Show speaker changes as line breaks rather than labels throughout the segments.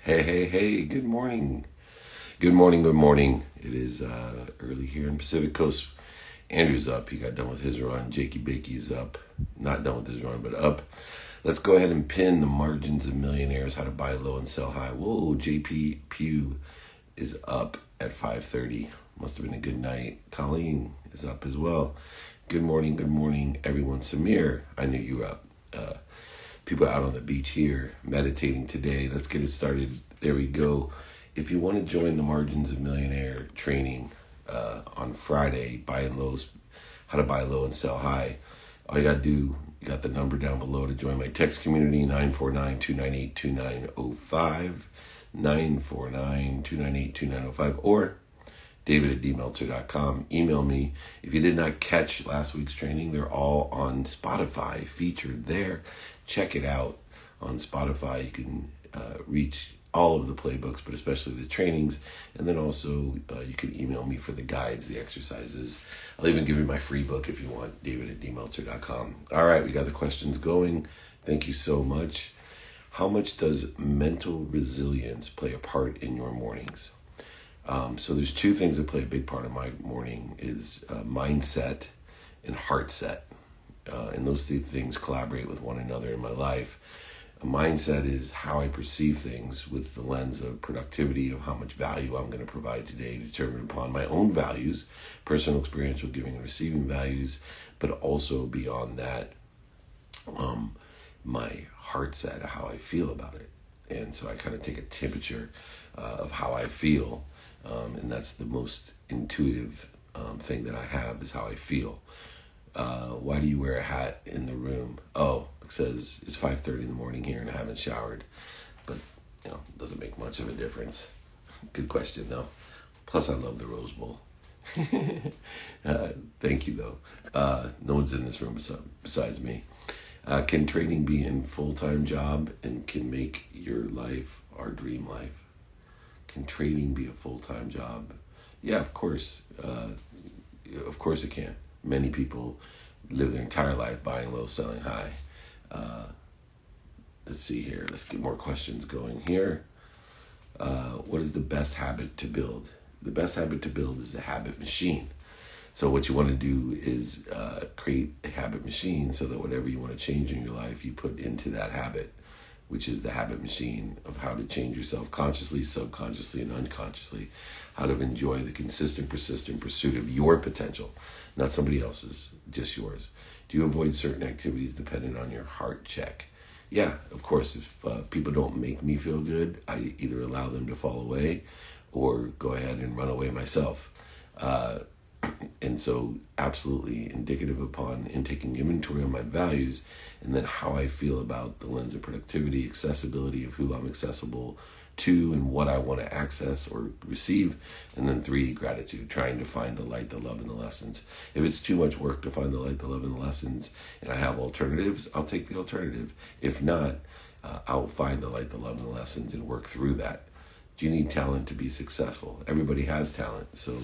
Hey, good morning. Good morning. It is early here in Pacific Coast. Andrew's up. He got done with his run. Jakey Bakey's up. Not done with his run, but up. Let's go ahead and pin the margins of millionaires, how to buy low and sell high. Whoa, JP Pew is up at 5:30. Must have been a good night. Colleen is up as well. Good morning, everyone. Samir, I knew you were up. People out on the beach here meditating today. Let's get it started. There we go. If you want to join the Margins of Millionaire training on Friday, how to buy low and sell high, all you got to do, you got the number down below to join my text community, 949-298-2905, 949-298-2905, or david@dmeltzer.com. Email me. If you did not catch last week's training, they're all on Spotify, featured there. Check it out on Spotify. You can reach all of the playbooks, but especially the trainings. And then also you can email me for the guides, the exercises. I'll even give you my free book if you want, david@dmeltzer.com. All right, we got the questions going. Thank you so much. How much does mental resilience play a part in your mornings? So there's two things that play a big part of my morning is mindset and heart set. And those two things collaborate with one another in my life. A mindset is how I perceive things with the lens of productivity, of how much value I'm going to provide today, determined upon my own values, personal, experiential, giving and receiving values, but also beyond that, my heart set, how I feel about it. And so I kind of take a temperature of how I feel. And that's the most intuitive thing that I have is how I feel. Why do you wear a hat in the room? Oh, it says it's 5:30 in the morning here and I haven't showered. But, it doesn't make much of a difference. Good question, though. Plus, I love the Rose Bowl. Thank you, though. No one's in this room besides me. Can trading be a full-time job and can make your life our dream life? Can trading be a full-time job? Yeah, of course. Of course it can. Many people live their entire life buying low, selling high. Let's see here. Let's get more questions going here. What is the best habit to build? The best habit to build is the habit machine. So what you want to do is create a habit machine so that whatever you want to change in your life, you put into that habit, which is the habit machine of how to change yourself consciously, subconsciously, and unconsciously. How to enjoy the consistent, persistent pursuit of your potential, not somebody else's, just yours. Do you avoid certain activities dependent on your heart check? Yeah, of course. If people don't make me feel good, I either allow them to fall away or go ahead and run away myself. And so absolutely indicative upon in taking inventory of my values and then how I feel about the lens of productivity, accessibility of who I'm accessible to and what I want to access or receive. And then 3, gratitude, trying to find the light, the love, and the lessons. If it's too much work to find the light, the love, and the lessons, and I have alternatives, I'll take the alternative. If not, I'll find the light, the love, and the lessons and work through that. Do you need talent to be successful? Everybody has talent, so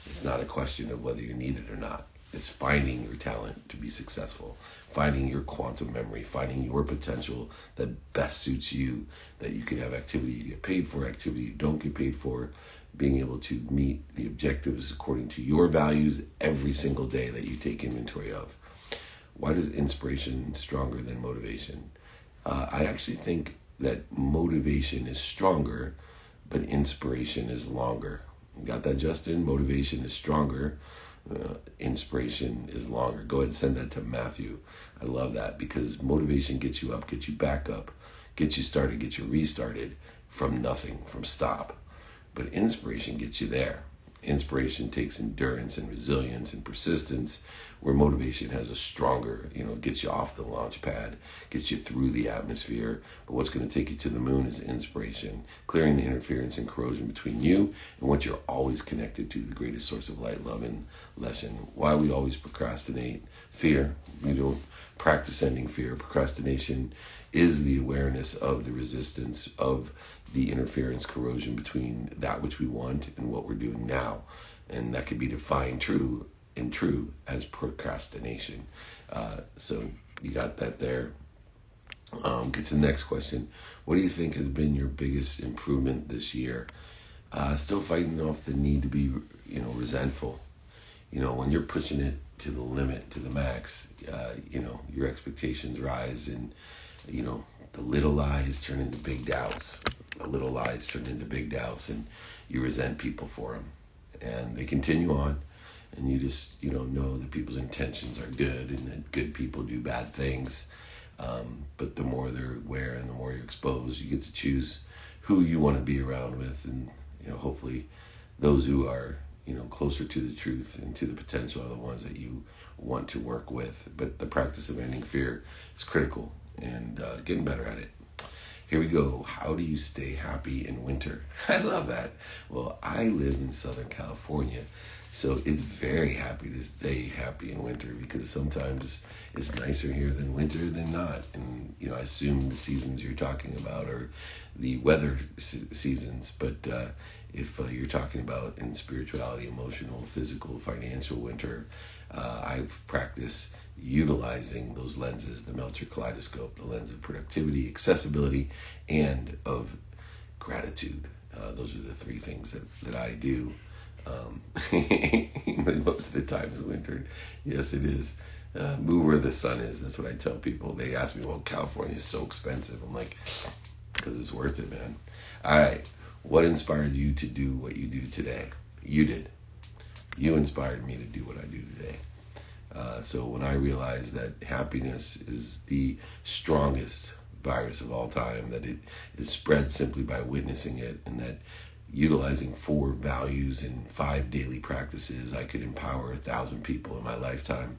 it's not a question of whether you need it or not. It's finding your talent to be successful, finding your quantum memory, finding your potential that best suits you, that you can have activity you get paid for, activity you don't get paid for, being able to meet the objectives according to your values every single day that you take inventory of. Why is inspiration stronger than motivation? I actually think that motivation is stronger, but inspiration is longer. You got that, Justin? Motivation is stronger. Inspiration is longer. Go ahead and send that to Matthew. I love that because motivation gets you up, gets you back up, gets you started, gets you restarted from nothing, from stop. But inspiration gets you there. Inspiration takes endurance and resilience and persistence, where motivation has a stronger, gets you off the launch pad, gets you through the atmosphere. But what's going to take you to the moon is inspiration, clearing the interference and corrosion between you and what you're always connected to, the greatest source of light, love, and lesson. Why we always procrastinate? Fear. We don't practice ending fear. Procrastination is the awareness of the resistance of the interference, corrosion between that which we want and what we're doing now. And that could be defined true as procrastination. So you got that there. Get to the next question. What do you think has been your biggest improvement this year? Still fighting off the need to be, resentful. When you're pushing it to the limit, to the max, your expectations rise, and, the little lies turn into big doubts. The little lies turn into big doubts, and you resent people for them. And they continue on, and you just, know that people's intentions are good and that good people do bad things. But the more they're aware and the more you're exposed, you get to choose who you want to be around with, and, hopefully those who are, closer to the truth and to the potential are the ones that you want to work with. But the practice of ending fear is critical, and getting better at it. Here we go. How do you stay happy in winter? I love that. Well, I live in Southern California, so it's very happy to stay happy in winter, because sometimes it's nicer here than winter than not. And, I assume the seasons you're talking about are the weather seasons. But if you're talking about in spirituality, emotional, physical, financial winter, I've practiced utilizing those lenses, the Meltzer kaleidoscope, the lens of productivity, accessibility, and of gratitude. Those are the three things that I do. Most of the time is winter. Yes, it is. Move where the sun is. That's what I tell people. They ask me, well, California is so expensive. I'm like, because it's worth it, man. All right. What inspired you to do what you do today? You did. You inspired me to do what I do today. So when I realized that happiness is the strongest virus of all time, that it is spread simply by witnessing it, and that utilizing 4 values and 5 daily practices, I could empower 1,000 people in my lifetime,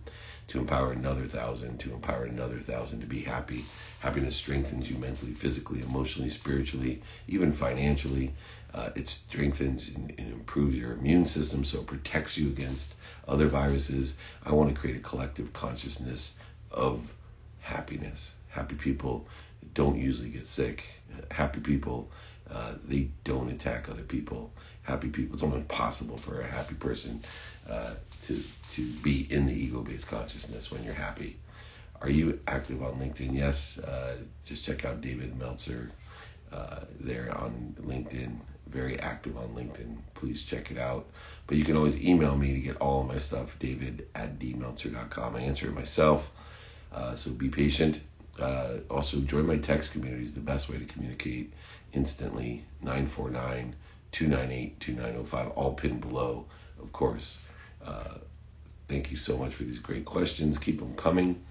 to empower another 1,000, to empower another 1,000 to be happy. Happiness strengthens you mentally, physically, emotionally, spiritually, even financially. It strengthens and improves your immune system, so it protects you against other viruses. I want to create a collective consciousness of happiness. Happy people don't usually get sick. Happy people, they don't attack other people. Happy people, it's almost impossible for a happy person to be in the ego-based consciousness when you're happy. Are you active on LinkedIn? Yes. Just check out David Meltzer there on LinkedIn. Very active on LinkedIn. Please check it out. But you can always email me to get all of my stuff, david@dmeltzer.com. I answer it myself, so be patient. Also, join my text community is the best way to communicate instantly. 949-298-2905, all pinned below, of course. Thank you so much for these great questions. Keep them coming.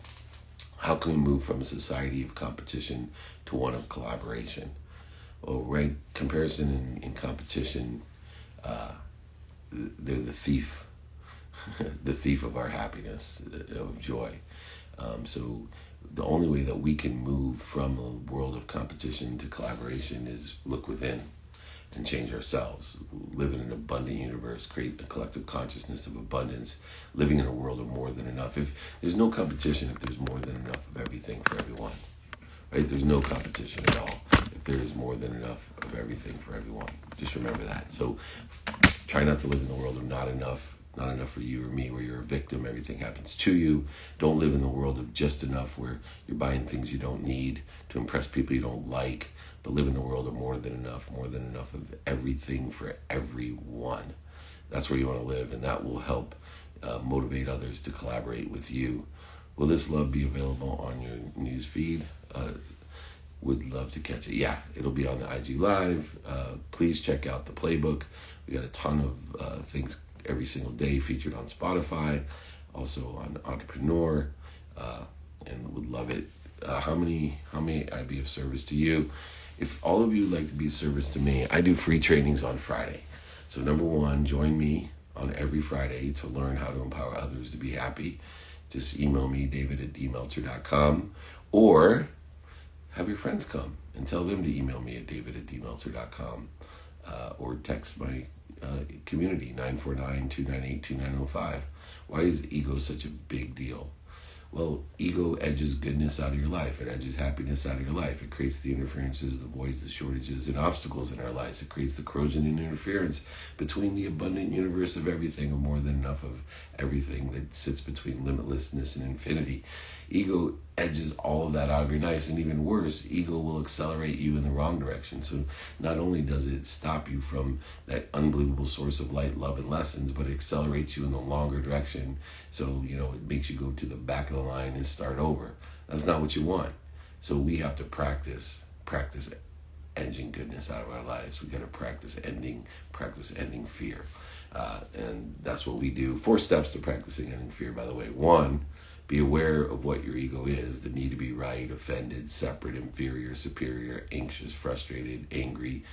How can we move from a society of competition to one of collaboration? Well, right, comparison and competition, they're the thief, the thief of our happiness, of joy. So the only way that we can move from a world of competition to collaboration is look within and change ourselves. Live in an abundant universe, create a collective consciousness of abundance, living in a world of more than enough. If there's no competition, if there's more than enough of everything for everyone, right? There's no competition at all if there is more than enough of everything for everyone. Just remember that. So try not to live in the world of not enough for you or me, where you're a victim, everything happens to you. Don't live in the world of just enough, where you're buying things you don't need to impress people you don't like, but live in the world of more than enough of everything for everyone. That's where you want to live, and that will help motivate others to collaborate with you. Will this love be available on your news feed? Would love to catch it. Yeah, it'll be on the IG Live. Please check out the playbook. We got a ton of things every single day featured on Spotify, also on Entrepreneur, and would love it. How may I be of service to you? If all of you would like to be of service to me, I do free trainings on Friday. So number 1, join me on every Friday to learn how to empower others to be happy. Just email me, david@dmeltzer.com, or have your friends come and tell them to email me at david@dmeltzer.com, or text my community, 949-298-2905. Why is ego such a big deal? Well, ego edges goodness out of your life. It edges happiness out of your life. It creates the interferences, the voids, the shortages, and obstacles in our lives. It creates the corrosion and interference between the abundant universe of everything, or more than enough of everything that sits between limitlessness and infinity. Ego edges all of that out of your life, and even worse, ego will accelerate you in the wrong direction. So not only does it stop you from that unbelievable source of light, love, and lessons, but it accelerates you in the longer direction. So, it makes you go to the back of the line and start over. That's not what you want. So we have to practice edging goodness out of our lives. We got to practice ending fear. And that's what we do. 4 steps to practicing ending fear, by the way. 1, be aware of what your ego is: the need to be right, offended, separate, inferior, superior, anxious, frustrated, angry,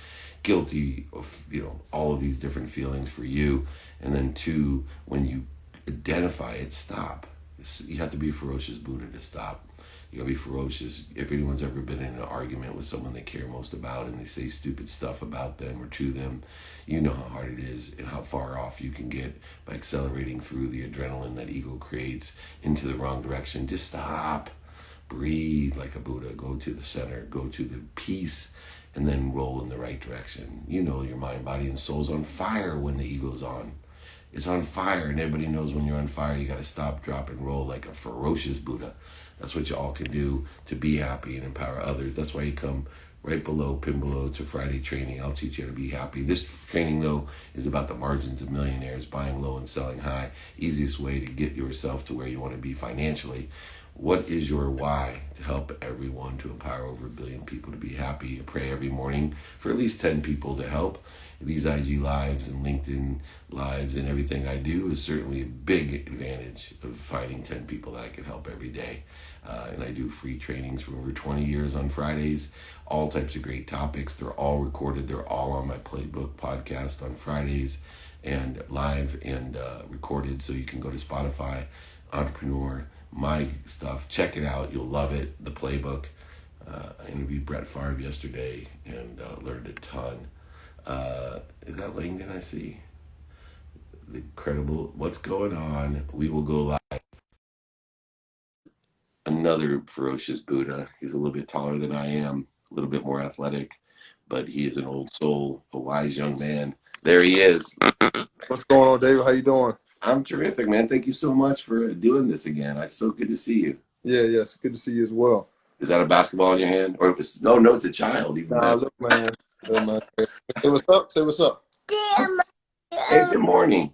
guilty of, all of these different feelings for you. And then 2, when you identify it, stop. You have to be a ferocious Buddha to stop. You gotta be ferocious. If anyone's ever been in an argument with someone they care most about and they say stupid stuff about them or to them, you know how hard it is and how far off you can get by accelerating through the adrenaline that ego creates into the wrong direction. Just stop. Breathe like a Buddha. Go to the center. Go to the peace, and then roll in the right direction. Your mind, body, and soul's on fire when the ego's on. It's on fire, and everybody knows when you're on fire, you got to stop, drop, and roll like a ferocious Buddha. That's what you all can do to be happy and empower others. That's why you come right below, pin below, to Friday training. I'll teach you how to be happy. This training, though, is about the margins of millionaires, buying low and selling high. Easiest way to get yourself to where you want to be financially. What is your why? To help everyone, to empower over 1 billion people to be happy. I pray every morning for at least 10 people to help. These IG lives and LinkedIn lives and everything I do is certainly a big advantage of finding 10 people that I can help every day. And I do free trainings for over 20 years on Fridays, all types of great topics. They're all recorded. They're all on my Playbook podcast on Fridays, and live and recorded. So you can go to Spotify, Entrepreneur, my stuff. Check it out. You'll love it. The Playbook. I interviewed Brett Favre yesterday and learned a ton. Is that Langdon I see? The incredible. What's going on? We will go live. Another ferocious Buddha. He's a little bit taller than I am, a little bit more athletic, but he is an old soul, a wise young man. There he is.
What's going on, David? How you doing?
I'm terrific, man. Thank you so much for doing this again. It's so good to see you.
Yes. Good to see you as well.
Is that a basketball in your hand? Or no, it's a child. Even better.
Look, man. Say what's up. Say what's up.
Hey, good morning.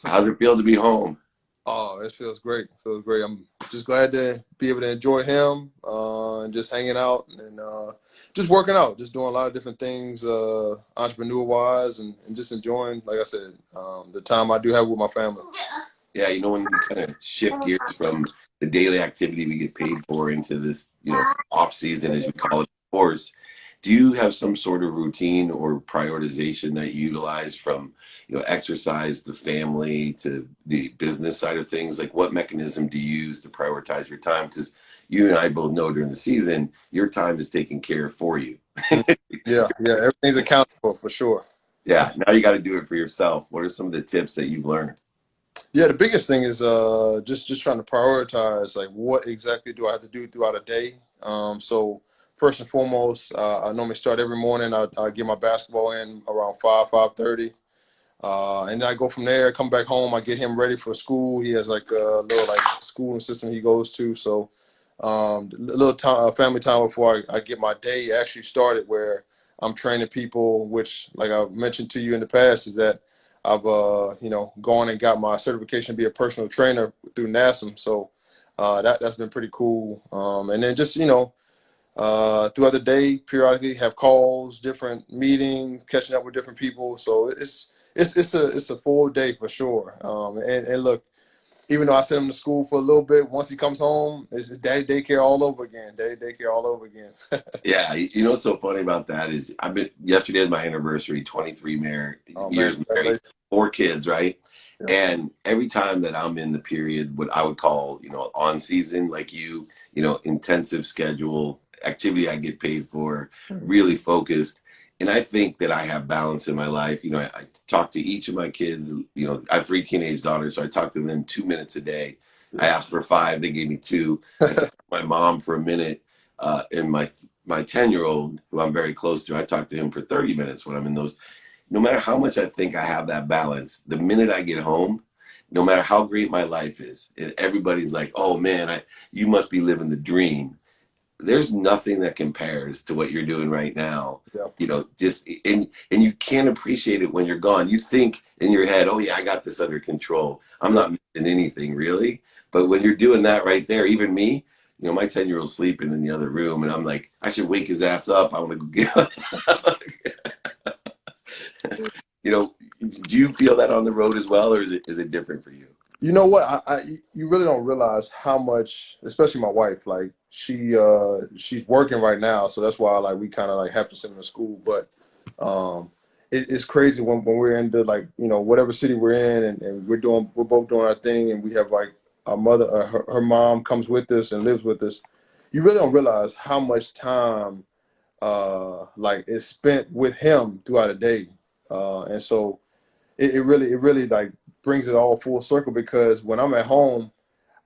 How's it feel to be home?
Oh, it feels great. I'm just glad to be able to enjoy him and just hanging out and just working out, just doing a lot of different things entrepreneur-wise and just enjoying, like I said, the time I do have with my family.
Yeah, when we kind of shift gears from the daily activity we get paid for into this, off season, as we call it, of course. Do you have some sort of routine or prioritization that you utilize from, exercise, the family, to the business side of things? Like, what mechanism do you use to prioritize your time? Because you and I both know during the season, your time is taken care of for you.
Yeah, everything's accountable for sure.
Yeah, now you got to do it for yourself. What are some of the tips that you've learned?
Yeah, the biggest thing is just trying to prioritize, like, what exactly do I have to do throughout a day. So first and foremost, I normally start every morning. I get my basketball in around 5:30, and then I go from there. Come back home. I get him ready for school. He has like a little schooling system he goes to. So a little time, family time before I get my day actually started, where I'm training people. Which, like I mentioned to you in the past, is that I've gone and got my certification to be a personal trainer through NASM. So that's been pretty cool. And then just throughout the day, periodically have calls, different meetings, catching up with different people. So it's a full day for sure. And look, even though I send him to school for a little bit, once he comes home, it's daddy daycare all over again. Daddy daycare all over again.
Yeah, what's so funny about that is yesterday is my anniversary, 23 years married, 4 kids, right? Yeah. And every time that I'm in the period, what I would call, on season, like intensive schedule, activity I get paid for, really focused. And I think that I have balance in my life. I talk to each of my kids. I have 3 teenage daughters, so I talk to them 2 minutes a day. I
Yeah.
asked for 5, they gave me 2. I talked to my mom for a minute, and my 10-year-old, who I'm very close to, I talked to him for 30 minutes when I'm in those. No matter how much I think I have that balance, the minute I get home, no matter how great my life is, and everybody's like, "Oh man, you must be living the dream." There's nothing that compares to what you're doing right now.
Yeah.
Just and you can't appreciate it when you're gone. You think in your head, "Oh yeah, I got this under control. I'm
Yeah.
not missing anything really." But when you're doing that right there, even me, my 10-year-old's sleeping in the other room, and I'm like, I should wake his ass up. I want to go get. you know, do you feel that on the road as well, or is it different for you?
You know what? You really don't realize how much, especially my wife, like she's working right now, so that's why like we kind of like have to send her to school. But it's crazy when we're in the like whatever city we're in, and we're both doing our thing, and we have like our mother, her mom comes with us and lives with us. You really don't realize how much time like is spent with him throughout a day, and so it really like brings it all full circle because when I'm at home,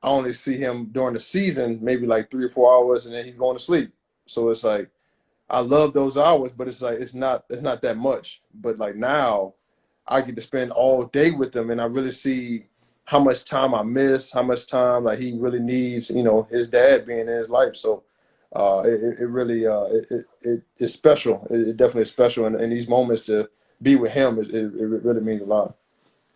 I only see him during the season, maybe like 3 or 4 hours, and then he's going to sleep. So it's like I love those hours, but it's like it's not that much. But like now, I get to spend all day with him, and I really see how much time I miss, how much time like he really needs, his dad being in his life. So it really it's special. It definitely is special, and these moments to be with him, it really means a lot.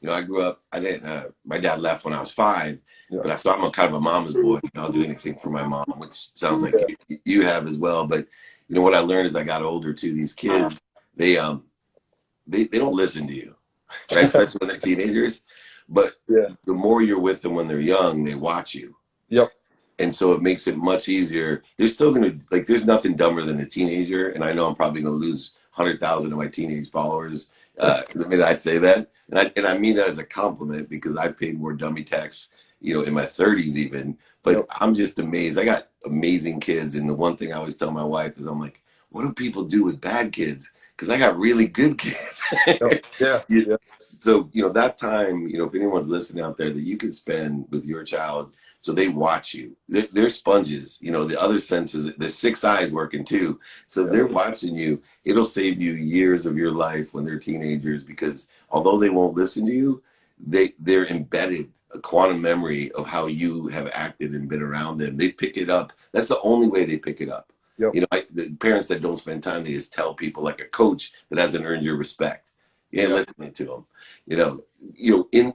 I grew up. I didn't. My dad left when I was 5,
Yeah.
but I'm a kind of a mama's boy. I'll do anything for my mom, which sounds like
Yeah.
you have as well. But what I learned as I got older too. These kids, they don't listen to you, right? Especially when they're teenagers. But
Yeah.
the more you're with them when they're young, they watch you.
Yep.
And so it makes it much easier. They're still gonna like. There's nothing dumber than a teenager, and I know I'm probably gonna lose 100,000 of my teenage followers the minute I say that, and I mean that as a compliment because I paid more dummy tax, in my 30s even. But
Yep.
I'm just amazed. I got amazing kids, and the one thing I always tell my wife is, I'm like, what do people do with bad kids? Because I got really good kids.
Yep. Yeah.
You-
Yeah.
so that time, if anyone's listening out there that you could spend with your child, so they watch you. They're sponges. The other senses, the 6 eyes working too. So
Yeah.
they're watching you. It'll save you years of your life when they're teenagers because although they won't listen to you, they're embedded a quantum memory of how you have acted and been around them. They pick it up. That's the only way they pick it up.
Yep.
The parents that don't spend time, they just tell people like a coach that hasn't earned your respect. You ain't
Yeah.
listening to them.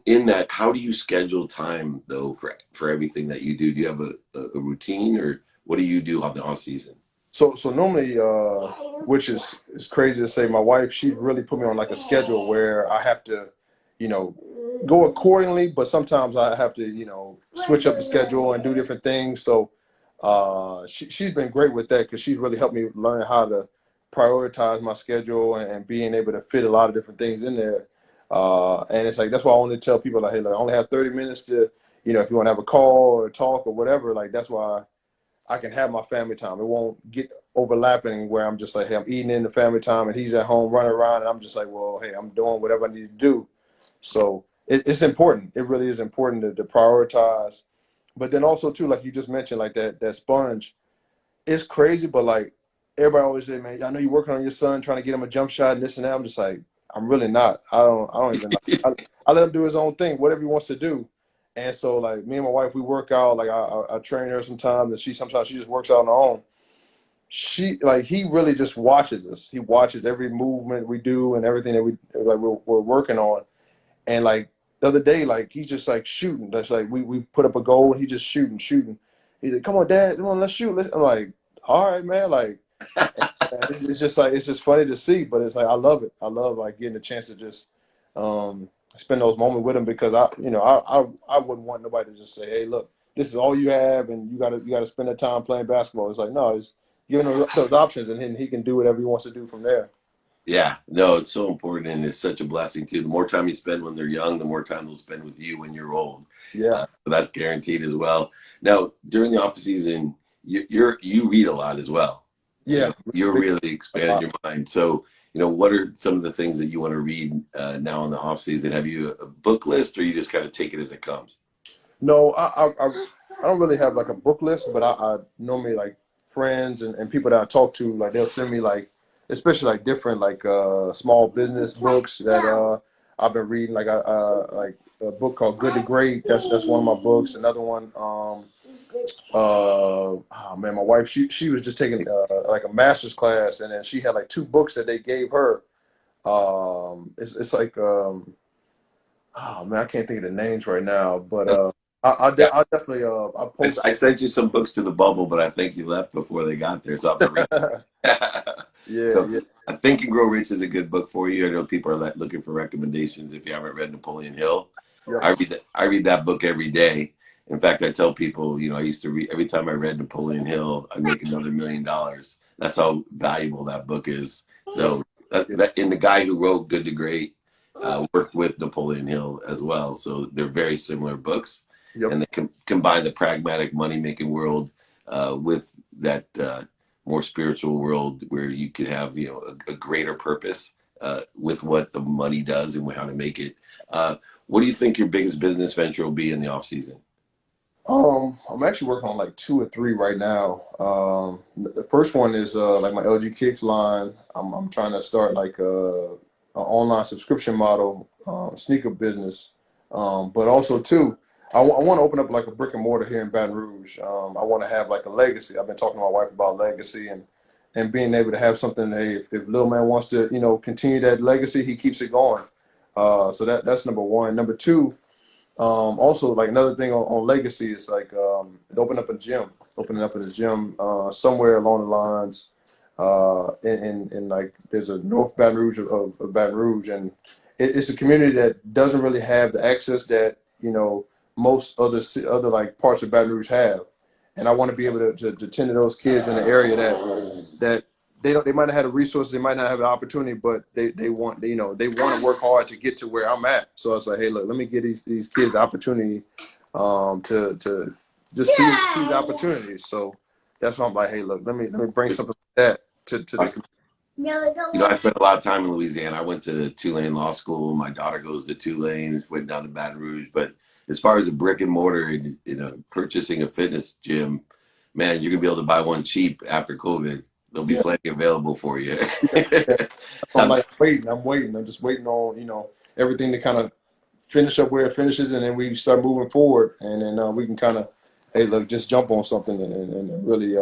In that, how do you schedule time though for everything that you do? Do you have a routine, or what do you do on the off season?
So normally, which is crazy to say, my wife, she's really put me on like a schedule where I have to, you know, go accordingly, but sometimes I have to, switch up the schedule and do different things. So she's been great with that because she's really helped me learn how to prioritize my schedule and being able to fit a lot of different things in there. And it's like that's why I only tell people like, hey, look, I only have 30 minutes to, if you want to have a call or talk or whatever, like that's why I can have my family time. It won't get overlapping where I'm just like, hey, I'm eating in the family time and he's at home running around and I'm just like, well, hey, I'm doing whatever I need to do. So it's important. It really is important to prioritize. But then also too, like you just mentioned, like that sponge, it's crazy, but like everybody always say, man, I know you're working on your son, trying to get him a jump shot and this and that. I'm just like, I'm really not. I don't even. I let him do his own thing, whatever he wants to do. And so like me and my wife, we work out. Like I train her sometimes, and sometimes she just works out on her own. He really just watches us. He watches every movement we do and everything that we're working on. And like the other day, like he's just like shooting. That's like we put up a goal and he just shooting. He's like, "Come on, Dad, come on, let's shoot." I'm like, "All right, man." Like it's just like it's just funny to see, but it's like I love it. I love like getting a chance to just spend those moments with him because I wouldn't want nobody to just say, "Hey, look, this is all you have, and you gotta spend the time playing basketball." It's like no, it's giving him those options, and then he can do whatever he wants to do from there.
Yeah, no, it's so important and it's such a blessing too. The more time you spend when they're young, the more time they'll spend with you when you're old.
Yeah,
So that's guaranteed as well. Now, during the off season, you read a lot as well.
yeah,
You're
big,
really
a
expanded
lot.
your mind. So, what are some of the things that you want to read now in the off season? Have you a book list, or you just kind of take it as it comes?
No, I don't really have like a book list, but I normally like friends and people that I talk to, like they'll send me like, especially like different like small business books that I've been reading. Like I like a book called Good to Great. That's one of my books. Another one, oh man, my wife, she was just taking like a master's class, and then she had like two books that they gave her. It's like oh man, I can't think of the names right now, but
Yeah,
I definitely I post.
I sent you some books to the bubble, but I think you left before they got there, so I have to read.
Yeah,
So
yeah,
I Think and Grow Rich is a good book for you. I know people are like looking for recommendations. If you haven't read Napoleon Hill,
yep.
I read that book every day. In fact, I tell people, I used to read every time I read Napoleon Hill, I'd make another $1,000,000. That's how valuable that book is. So
Yeah,
and the guy who wrote Good to Great worked with Napoleon Hill as well. So they're very similar books,
yep.
and they combine the pragmatic money making world with that more spiritual world where you can have a greater purpose with what the money does and how to make it. What do you think your biggest business venture will be in the off season?
I'm actually working on like two or three right now. The first one is like my LG Kicks line. I'm trying to start like a online subscription model sneaker business, but also too, I want to open up like a brick and mortar here in Baton Rouge. I want to have like a legacy. I've been talking to my wife about legacy and being able to have something. Hey, if little man wants to continue that legacy, he keeps it going. So that's number one. Number two. Also, like another thing on legacy is like opening up in a gym somewhere along the lines in like there's a North Baton Rouge of Baton Rouge, and it's a community that doesn't really have the access that most other like parts of Baton Rouge have, and I want to be able to tend to those kids in the area that they might not have the resources, they might not have the opportunity, but they want they want to work hard to get to where I'm at. So it's like, hey, look, let me give these kids the opportunity to just see the opportunities. So that's why I'm like, hey, look, let me bring something like that to the community.
I spent a lot of time in Louisiana. I went to Tulane Law School. My daughter goes to Tulane, went down to Baton Rouge. But as far as a brick and mortar and purchasing a fitness gym, man, you're gonna be able to buy one cheap after COVID. There'll be
Yeah,
plenty available for you.
yeah, yeah. I'm like waiting. I'm waiting. I'm just waiting on everything to kind of finish up where it finishes, and then we start moving forward, and then we can kind of, hey, look, just jump on something and really.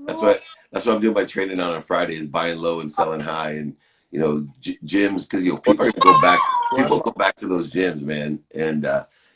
That's what that's what I'm doing by trading on Friday is buying low and selling high, and gyms because people are gonna go back. People go back to those gyms, man, and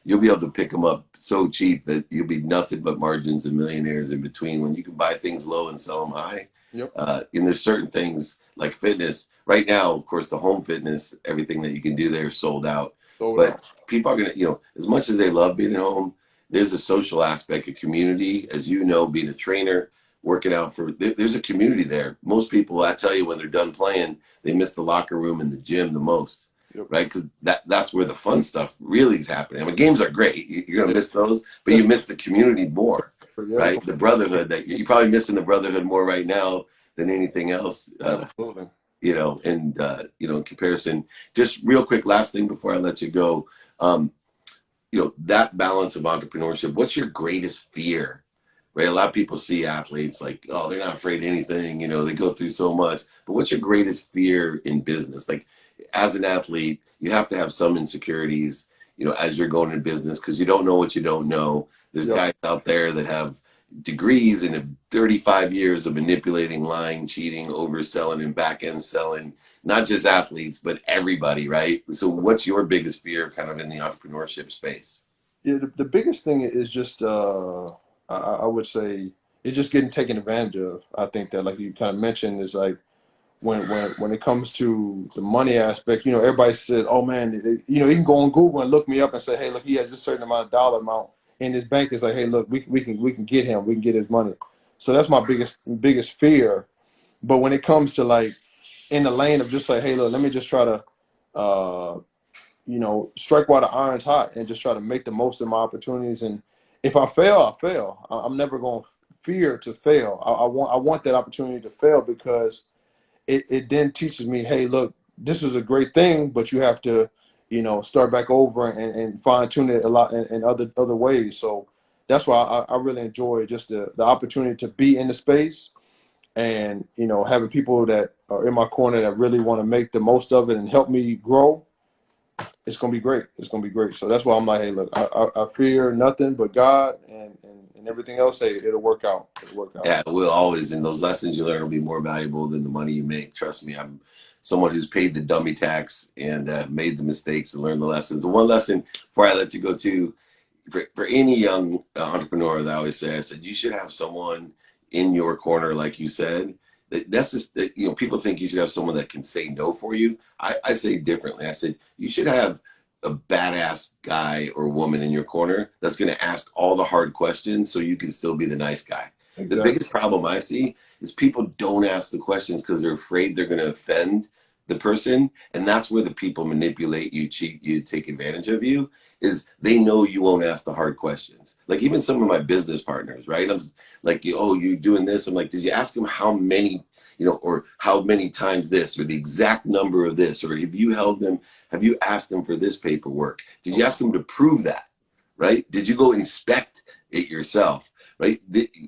you'll be able to pick them up so cheap that you'll be nothing but margins and millionaires in between when you can buy things low and sell them high.
Yep.
And there's certain things like fitness. Right now, of course, the home fitness, everything that you can do there is sold out.
Sold
But
out.
people are gonna, as much as they love being at home, there's a social aspect, a community, as being a trainer working out there's a community there. Most people, I tell you, when they're done playing, they miss the locker room and the gym the most,
Yep.
right? Because that's where the fun stuff really is happening. I mean, games are great. You're gonna
Yep.
miss those, but you miss the community more,
Yeah.
right? The brotherhood that you're probably missing the brotherhood more right now than anything else.
Absolutely.
And in comparison, just real quick, last thing before I let you go, that balance of entrepreneurship. What's your greatest fear? Right, a lot of people see athletes like, oh, they're not afraid of anything. They go through so much. But what's your greatest fear in business? Like, as an athlete, you have to have some insecurities, as you're going in business because you don't know what you don't know. There's
Yep.
guys out there that have degrees and have 35 years of manipulating, lying, cheating, overselling, and back end selling. Not just athletes, but everybody, right? So, what's your biggest fear, kind of in the entrepreneurship space?
Yeah. The biggest thing is just I would say it's just getting taken advantage of. I think that like you kind of mentioned is like when it comes to the money aspect, everybody said, "Oh man," you can go on Google and look me up and say, "Hey, look, he has this certain amount of dollar amount in his bank." It's like, "Hey, look, we can get him, we can get his money." So that's my biggest fear. But when it comes to like in the lane of just like, "Hey, look, let me just try to, uh, strike while the iron's hot and just try to make the most of my opportunities." And if I fail, I fail. I'm never going to fear to fail. I want that opportunity to fail because it then teaches me, hey, look, this is a great thing, but you have to, start back over and fine tune it a lot in other ways. So that's why I really enjoy just the opportunity to be in the space and, having people that are in my corner that really want to make the most of it and help me grow. It's gonna be great. It's gonna be great. So that's why I'm like, hey, look, I fear nothing but God and everything else. Hey, it'll work out. It'll work out.
Yeah, it will always. And those lessons you learn will be more valuable than the money you make. Trust me, I'm someone who's paid the dummy tax and made the mistakes and learned the lessons. And one lesson before I let you go to, for any young entrepreneur, that I always say, I said, you should have someone in your corner, like you said. That's just, people think you should have someone that can say no for you. I say differently. I said, you should have a badass guy or woman in your corner that's going to ask all the hard questions so you can still be the nice guy. Exactly. The biggest problem I see is people don't ask the questions because they're afraid they're going to offend the person. And that's where the people manipulate you, cheat you, take advantage of you, is they know you won't ask the hard questions. Like even some of my business partners, right? I'm like, oh, you're doing this. I'm like, did you ask them how many, or how many times this, or the exact number of this, or have you asked them for this paperwork? Did you ask them to prove that, right? Did you go inspect it yourself, right?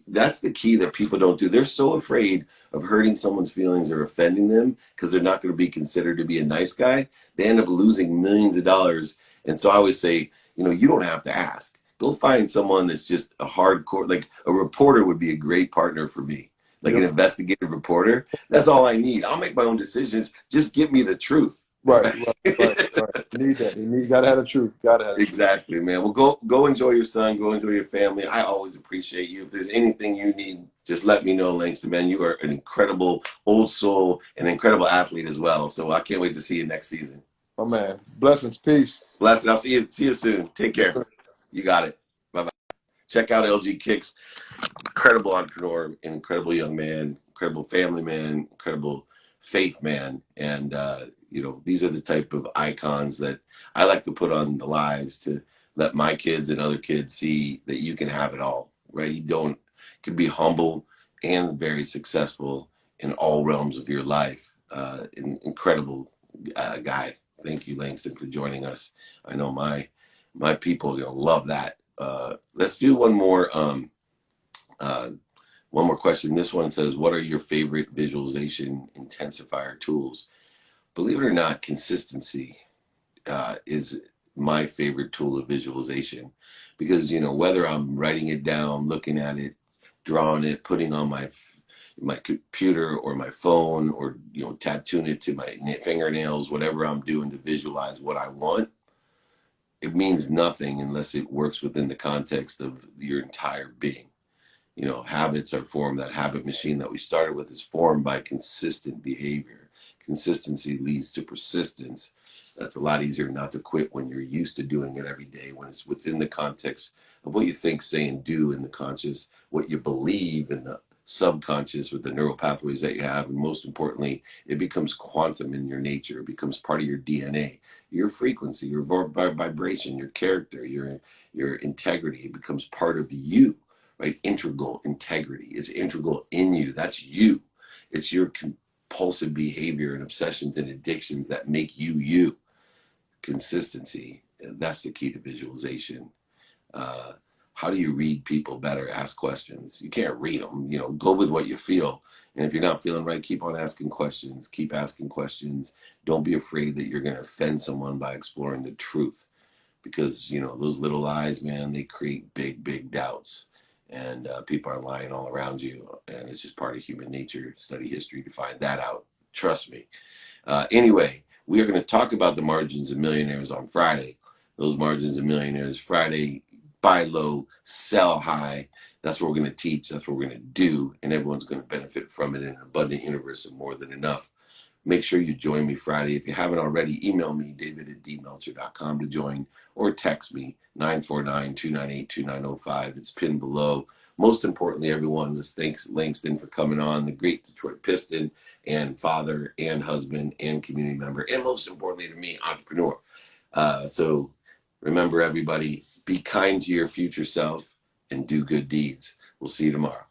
That's the key that people don't do. They're so afraid of hurting someone's feelings or offending them because they're not going to be considered to be a nice guy. They end up losing millions of dollars. And so I always say, you don't have to ask. Go find someone that's just a hardcore, like a reporter would be a great partner for me. Like an investigative reporter. That's all I need. I'll make my own decisions. Just give me the truth.
Right. You need that. You gotta have the truth.
Exactly, man. Well, go enjoy your son. Go enjoy your family. I always appreciate you. If there's anything you need, just let me know, Langston, man. You are an incredible old soul, an incredible athlete as well. So I can't wait to see you next season.
Oh man, blessings, peace.
Blessed. I'll see you soon. Take care. You got it. Bye-bye. Check out LG Kicks. Incredible entrepreneur, incredible young man, incredible family man, incredible faith man. And, these are the type of icons that I like to put on the lives to let my kids and other kids see that you can have it all, right? You can be humble and very successful in all realms of your life. An incredible guy. Thank you, Langston, for joining us. I know my people love that. Let's do one more question. This one says, what are your favorite visualization intensifier tools? Believe it or not, consistency is my favorite tool of visualization, because whether I'm writing it down, looking at it, drawing it, putting on my computer or my phone, or tattooing it to my fingernails, whatever I'm doing to visualize what I want, it means nothing unless it works within the context of your entire being. Habits are formed. That habit machine that we started with is formed by consistent behavior. Consistency leads to persistence. That's a lot easier not to quit when you're used to doing it every day, when it's within the context of what you think, say, and do in the conscious, what you believe in the subconscious with the neural pathways that you have. And most importantly, it becomes quantum in your nature. It becomes part of your DNA, your frequency, your vibration, your character, your integrity. It becomes part of you. Right? Integral integrity is integral in you. That's you. It's your compulsive behavior and obsessions and addictions that make you you. Consistency. That's the key to visualization. How do you read people better? Ask questions. You can't read them. Go with what you feel. And if you're not feeling right, keep on asking questions. Keep asking questions. Don't be afraid that you're going to offend someone by exploring the truth. Because, those little lies, man, they create big, big doubts. And people are lying all around you, and it's just part of human nature. Study history to find that out. Trust me. Anyway, we are going to talk about the margins of millionaires on Friday. Those margins of millionaires Friday: buy low, sell high. That's what we're going to teach. That's what we're going to do, and everyone's going to benefit from it in an abundant universe of more than enough. Make sure you join me Friday. If you haven't already, email me, david@dmeltzer.com, to join, or text me, 949-298-2905. It's pinned below. Most importantly, everyone, just thanks Langston for coming on, the great Detroit Piston, and father, and husband, and community member, and most importantly to me, entrepreneur. So remember, everybody, be kind to your future self and do good deeds. We'll see you tomorrow.